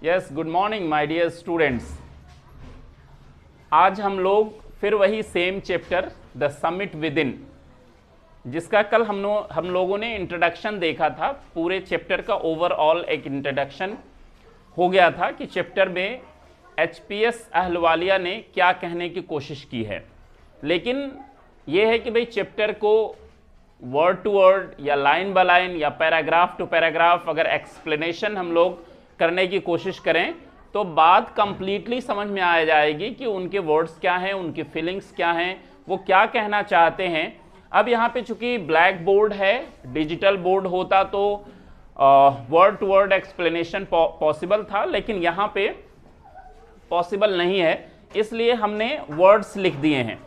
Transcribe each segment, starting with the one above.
Yes, good morning my dear students. आज हम लोग फिर वही same chapter the summit within, जिसका कल हम लोगों ने इंट्रोडक्शन देखा था। पूरे चैप्टर का ओवरऑल एक इंट्रोडक्शन हो गया था कि चैप्टर में एचपीएस अहलवालिया ने क्या कहने की कोशिश की है। लेकिन यह है कि भाई चैप्टर को वर्ड टू वर्ड या लाइन बाय लाइन या पैराग्राफ टू पैराग्राफ अगर एक्सप्लेनेशन हम लोग करने की कोशिश करें तो बात कंप्लीटली समझ में आ जाएगी कि उनके वर्ड्स क्या हैं, उनकी फीलिंग्स क्या हैं, वो क्या कहना चाहते हैं। अब यहाँ पे चूंकि ब्लैक बोर्ड है, डिजिटल बोर्ड होता तो word to word explanation possible था, लेकिन यहाँ पे पॉसिबल नहीं है। इसलिए हमने वर्ड्स लिख दिए हैं,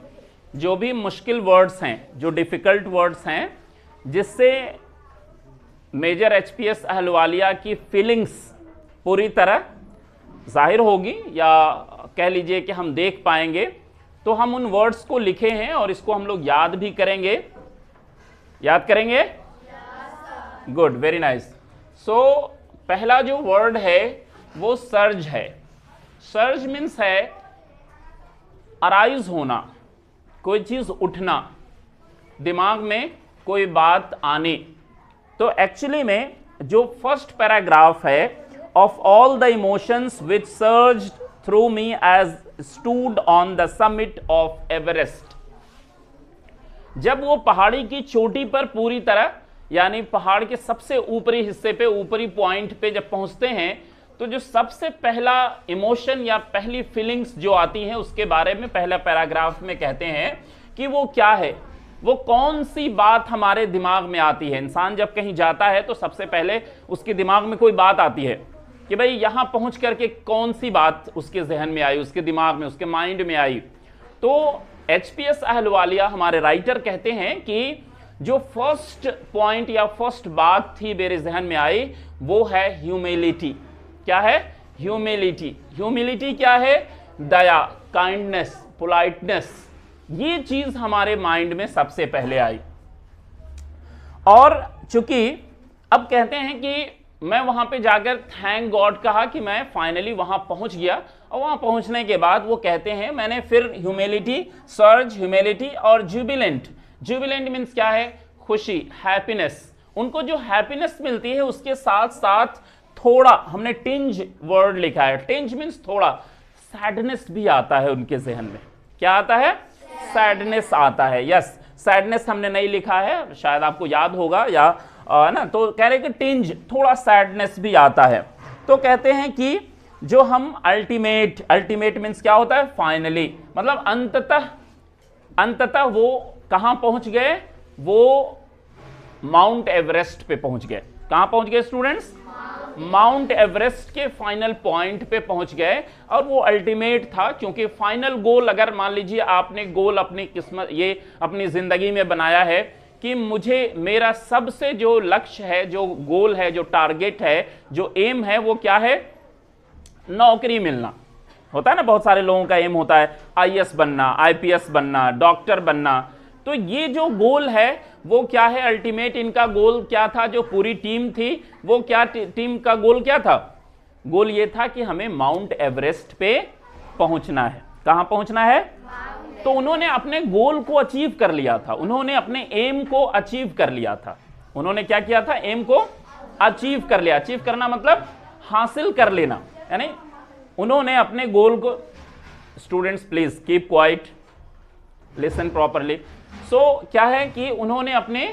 जो भी मुश्किल वर्ड्स हैं, जो डिफ़िकल्ट वर्ड्स हैं, जिससे मेजर एचपीएस अहलवालिया की फीलिंग्स पूरी तरह जाहिर होगी या कह लीजिए कि हम देख पाएंगे। तो हम उन वर्ड्स को लिखे हैं और इसको हम लोग याद भी करेंगे। याद करेंगे? Good, very nice. सो पहला जो वर्ड है वो सर्ज है। सर्ज मीन्स है अराइज होना, कोई चीज उठना, दिमाग में कोई बात आने। तो एक्चुअली में जो फर्स्ट पैराग्राफ है, of all the emotions which surged through me as stood on the summit of Everest, जब वो पहाड़ी की चोटी पर पूरी तरह यानी पहाड़ के सबसे ऊपरी हिस्से पे, ऊपरी पॉइंट पे जब पहुंचते हैं, तो जो सबसे पहला इमोशन या पहली फीलिंग्स जो आती हैं उसके बारे में पहला पैराग्राफ में कहते हैं कि वो क्या है, वो कौन सी बात हमारे दिमाग में आती है। इंसान जब कहीं जाता है तो सबसे पहले उसके दिमाग में कोई बात आती है कि भाई यहां पहुंच करके कौन सी बात उसके जहन में आई, उसके दिमाग में, उसके माइंड में आई। तो एचपीएस अहलवालिया हमारे राइटर कहते हैं कि जो फर्स्ट पॉइंट या फर्स्ट बात थी मेरे जहन में आई वो है ह्यूमिलिटी। क्या है? ह्यूमिलिटी। ह्यूमिलिटी क्या है? दया, काइंडनेस, पोलाइटनेस। ये चीज हमारे माइंड में सबसे पहले आई। और चूंकि अब कहते हैं कि मैं वहां पे जाकर थैंक गॉड कहा कि मैं फाइनली वहां पहुंच गया। और वहां पहुंचने के बाद वो कहते हैं मैंने फिर ह्यूमिलिटी, सर्ज, ह्यूमिलिटी और जुबिलेंट। जुबिलेंट मीन्स क्या है? खुशी, हैप्पीनेस। उनको जो हैप्पीनेस मिलती है उसके साथ साथ थोड़ा, हमने टिंज वर्ड लिखा है, टिंज मीन्स थोड़ा, सैडनेस भी आता है उनके जहन में। क्या आता है? सैडनेस आता है। यस, सैडनेस हमने नहीं लिखा है, शायद आपको याद होगा या ना, तो कह रहे कि टिंज, थोड़ा सैडनेस भी आता है। तो कहते हैं कि जो हम अल्टीमेट, अल्टीमेट मीन्स क्या होता है? फाइनली, मतलब अंततः वो कहां पहुंच गए? वो माउंट एवरेस्ट पे पहुंच गए। कहां पहुंच गए स्टूडेंट्स? माउंट एवरेस्ट के फाइनल पॉइंट पे पहुंच गए। और वो अल्टीमेट था क्योंकि फाइनल गोल, अगर मान लीजिए आपने गोल अपनी किस्मत, ये अपनी जिंदगी में बनाया है कि मुझे, मेरा सबसे जो लक्ष्य है, जो गोल है, जो टारगेट है, जो एम है, वो क्या है? नौकरी मिलना। होता है ना, बहुत सारे लोगों का एम होता है आईएएस बनना, आईपीएस बनना, डॉक्टर बनना। तो ये जो गोल है वो क्या है? अल्टीमेट इनका गोल क्या था? जो पूरी टीम थी वो क्या, टीम का गोल क्या था? गोल ये था कि हमें माउंट एवरेस्ट पे पहुंचना है। कहां पहुंचना है? तो उन्होंने अपने गोल को अचीव कर लिया था, उन्होंने अपने एम को अचीव कर लिया था। उन्होंने क्या किया था? एम को अचीव कर लिया। अचीव करना मतलब हासिल कर लेना, यानी उन्होंने अपने गोल को, students please keep quiet, listen properly. So क्या है कि उन्होंने अपने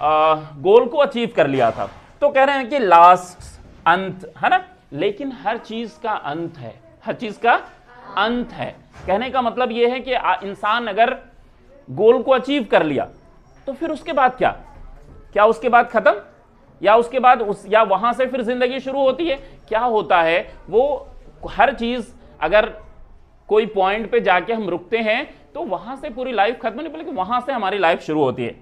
गोल को अचीव कर लिया था। तो कह रहे हैं कि लास्ट, अंत है ना, लेकिन हर चीज का अंत है, हर चीज का अंत है। कहने का मतलब यह है कि इंसान अगर गोल को अचीव कर लिया तो फिर उसके बाद क्या? क्या उसके बाद खत्म, या उसके बाद या वहां से फिर जिंदगी शुरू होती है? क्या होता है, वो हर चीज अगर कोई पॉइंट पे जाके हम रुकते हैं तो वहां से पूरी लाइफ खत्म नहीं, बल्कि वहां से हमारी लाइफ शुरू होती है।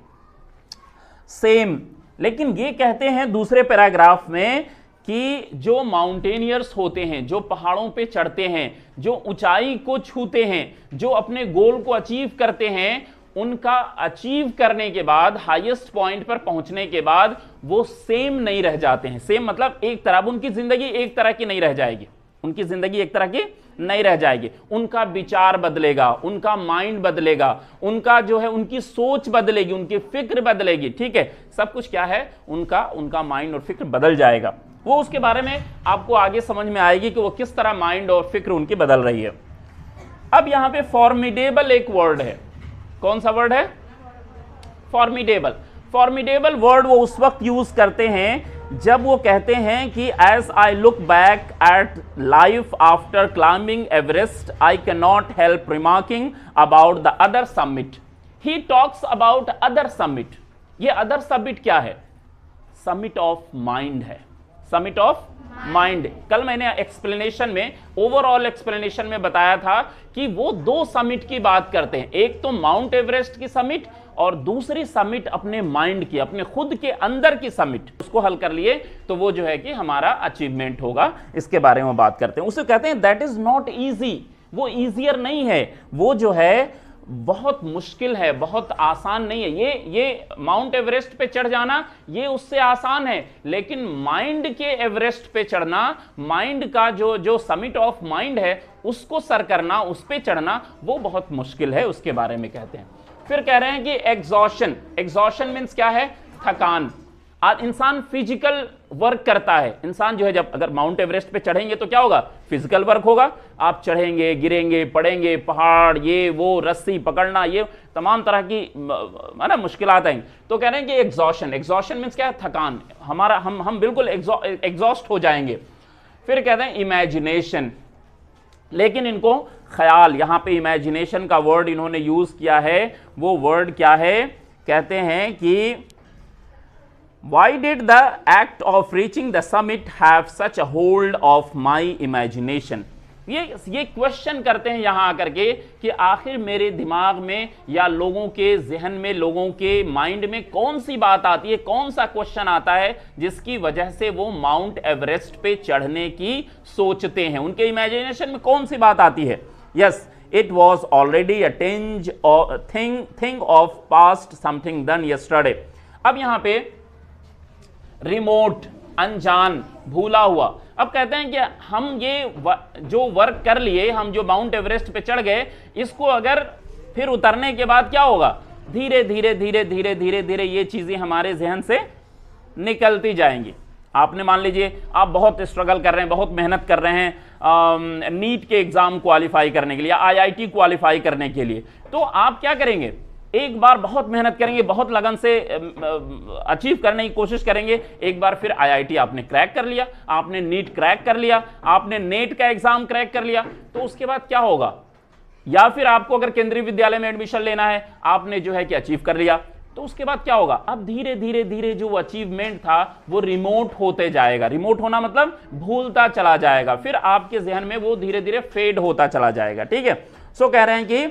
सेम, लेकिन ये कहते हैं दूसरे पैराग्राफ में कि जो माउंटेनियर्स होते हैं, जो पहाड़ों पे चढ़ते हैं, जो ऊंचाई को छूते हैं, जो अपने गोल को अचीव करते हैं, उनका अचीव करने के बाद, हाईएस्ट पॉइंट पर पहुंचने के बाद वो सेम नहीं रह जाते हैं। सेम मतलब एक तरह, उनकी जिंदगी एक तरह की नहीं रह जाएगी, उनकी जिंदगी एक तरह की नहीं रह जाएगी। उनका विचार बदलेगा, उनका माइंड बदलेगा, उनका जो है उनकी सोच बदलेगी, उनकी फिक्र बदलेगी। ठीक है, सब कुछ क्या है, उनका माइंड और फिक्र बदल जाएगा। वो उसके बारे में आपको आगे समझ में आएगी कि वो किस तरह माइंड और फिक्र उनकी बदल रही है। अब यहां पे फॉर्मिडेबल एक वर्ड है। कौन सा वर्ड है? फॉर्मिडेबल। फॉर्मिडेबल वर्ड वो उस वक्त यूज करते हैं जब वो कहते हैं कि as I look back at life after climbing Everest I can not help remarking about the other summit. He talks about other summit. ये अदर समिट क्या है? समिट ऑफ माइंड है, समिट ऑफ माइंड। कल मैंने explanation में, overall explanation में बताया था कि वो दो समिट की बात करते हैं, एक तो माउंट एवरेस्ट की समिट और दूसरी समिट अपने माइंड की, अपने खुद के अंदर की समिट। उसको हल कर लिए तो वो जो है कि हमारा अचीवमेंट होगा, इसके बारे में बात करते हैं। उसे कहते हैं दैट इज नॉट इजी। वो इजियर नहीं है, वो जो है बहुत मुश्किल है, बहुत आसान नहीं है। ये माउंट एवरेस्ट पे चढ़ जाना ये उससे आसान है, लेकिन माइंड के एवरेस्ट पे चढ़ना, माइंड का जो समिट ऑफ माइंड है उसको सर करना, उस पे चढ़ना, वो बहुत मुश्किल है। उसके बारे में कहते हैं। फिर कह रहे हैं कि एग्जॉशन। एग्जॉशन मीन्स क्या है? थकान। आज इंसान फिजिकल वर्क करता है। इंसान जो है, जब अगर माउंट एवरेस्ट पे चढ़ेंगे तो क्या होगा? फिजिकल वर्क होगा। आप चढ़ेंगे, गिरेंगे, पड़ेंगे, पहाड़, ये वो, रस्सी पकड़ना, ये तमाम तरह की है ना मुश्किलात आएंगी। तो कह रहे हैं कि एग्जॉशन। एग्जॉशन मीन्स क्या है? थकान। हमारा हम बिल्कुल एग्जॉस्ट हो जाएंगे। फिर कहते हैं इमेजिनेशन। लेकिन इनको ख्याल, यहां पे इमेजिनेशन का वर्ड इन्होंने यूज किया है। वो वर्ड क्या है? कहते हैं कि Why did the act of reaching the summit have such a hold of my imagination? ये क्वेश्चन करते हैं यहां आकर के कि आखिर मेरे दिमाग में या लोगों के जहन में, लोगों के माइंड में कौन सी बात आती है, कौन सा क्वेश्चन आता है जिसकी वजह से वो माउंट एवरेस्ट पे चढ़ने की सोचते हैं। उनके इमेजिनेशन में कौन सी बात आती है? Yes, it was already a tinge or thing of past something done yesterday। अब यहां पे रिमोट, अनजान, भूला हुआ। अब कहते हैं कि हम ये जो वर्क कर लिए, हम जो माउंट एवरेस्ट पे चढ़ गए, इसको अगर फिर उतरने के बाद क्या होगा? धीरे धीरे धीरे धीरे धीरे धीरे ये चीजें हमारे जहन से निकलती जाएंगी। आपने मान लीजिए आप बहुत स्ट्रगल कर रहे हैं, बहुत मेहनत कर रहे हैं नीट के एग्जाम क्वालिफाई करने के लिए, आईआईटी क्वालिफाई करने के लिए, तो आप क्या करेंगे? एक बार बहुत मेहनत करेंगे, बहुत लगन से अचीव करने की कोशिश करेंगे। एक बार फिर आईआईटी आपने क्रैक कर लिया, आपने नीट क्रैक कर लिया, आपने नेट का एग्जाम क्रैक कर लिया, तो उसके बाद क्या होगा? या फिर आपको अगर केंद्रीय विद्यालय में एडमिशन लेना है, आपने जो है कि अचीव कर लिया, तो उसके बाद क्या होगा? अब धीरे धीरे धीरे जो अचीवमेंट था वो रिमोट होते जाएगा। रिमोट होना मतलब भूलता चला जाएगा, फिर आपके जहन में वो धीरे धीरे फेड होता चला जाएगा। ठीक है, सो कह रहे हैं कि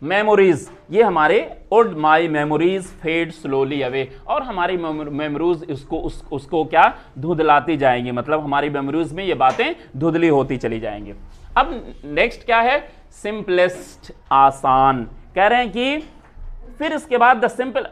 मेमोरीज, ये हमारे old my memories fade slowly away, और हमारी मेमोरीज उसको क्या धुंधलाती जाएंगी, मतलब हमारी मेमोरीज में ये बातें धुंधली होती चली जाएंगी। अब नेक्स्ट क्या है? सिंपलेस्ट, आसान। कह रहे हैं कि फिर इसके बाद द सिंपल,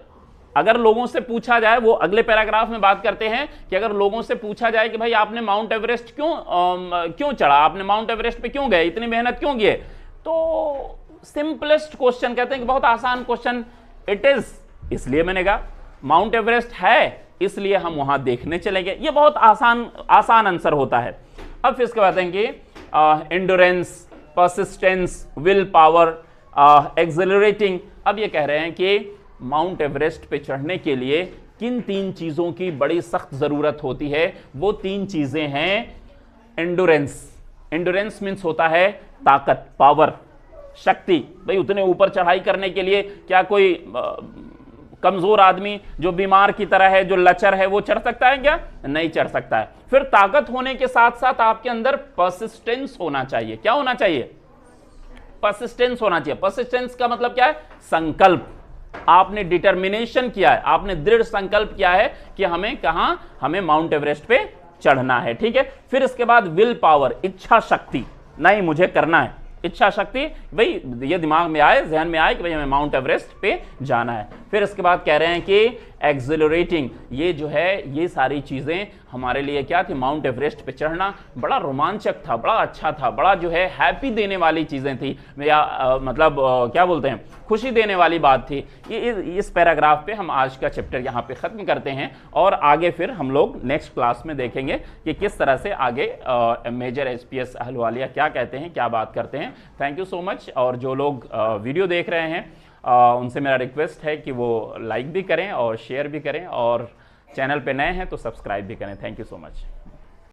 अगर लोगों से पूछा जाए, वो अगले पैराग्राफ में बात करते हैं कि अगर लोगों से पूछा जाए कि भाई आपने माउंट एवरेस्ट क्यों चढ़ा, आपने माउंट एवरेस्ट पे क्यों गए, इतनी मेहनत क्यों किए, तो सिंपलेस्ट क्वेश्चन कहते हैं कि बहुत आसान क्वेश्चन इट इज, इसलिए मैंने कहा माउंट एवरेस्ट है इसलिए हम वहां देखने चले गए। ये बहुत आसान आंसर होता है। अब फिर इसके बाद कि endurance, persistence, will power, accelerating. अब ये कह रहे हैं कि माउंट एवरेस्ट पे चढ़ने के लिए किन 3 चीजों की बड़ी सख्त जरूरत होती है। वो 3 चीजें हैं एंड्योरेंस। एंड्योरेंस मीन्स होता है ताकत, पावर, शक्ति। भाई उतने ऊपर चढ़ाई करने के लिए क्या कोई कमजोर आदमी जो बीमार की तरह है, जो लचर है, वो चढ़ सकता है क्या? नहीं चढ़ सकता है। फिर ताकत होने के साथ साथ आपके अंदर परसिस्टेंस होना चाहिए। क्या होना चाहिए? परसिस्टेंस होना चाहिए। परसिस्टेंस का मतलब क्या है? संकल्प। आपने डिटर्मिनेशन किया है, आपने दृढ़ संकल्प किया है कि हमें माउंट एवरेस्ट पे चढ़ना है। ठीक है, फिर इसके बाद विल पावर, इच्छा शक्ति, नहीं मुझे करना है, इच्छा शक्ति, भाई ये दिमाग में आए, जहन में आए कि भाई हमें माउंट एवरेस्ट पे जाना है। फिर इसके बाद कह रहे हैं कि एक्सिलरेटिंग, ये जो है ये सारी चीज़ें हमारे लिए क्या थी, माउंट एवरेस्ट पे चढ़ना बड़ा रोमांचक था, बड़ा अच्छा था, बड़ा जो है हैप्पी देने वाली चीज़ें थी, या मतलब क्या बोलते हैं, खुशी देने वाली बात थी। इस पैराग्राफ पे हम आज का चैप्टर यहाँ पे ख़त्म करते हैं और आगे फिर हम लोग नेक्स्ट क्लास में देखेंगे कि किस तरह से आगे मेजर एचपीएस अहलुवालिया क्या कहते हैं, क्या बात करते हैं। Thank you so much. और जो लोग वीडियो देख रहे हैं उनसे मेरा रिक्वेस्ट है कि वो लाइक भी करें और शेयर भी करें, और चैनल पे नए हैं तो सब्सक्राइब भी करें। Thank you so much.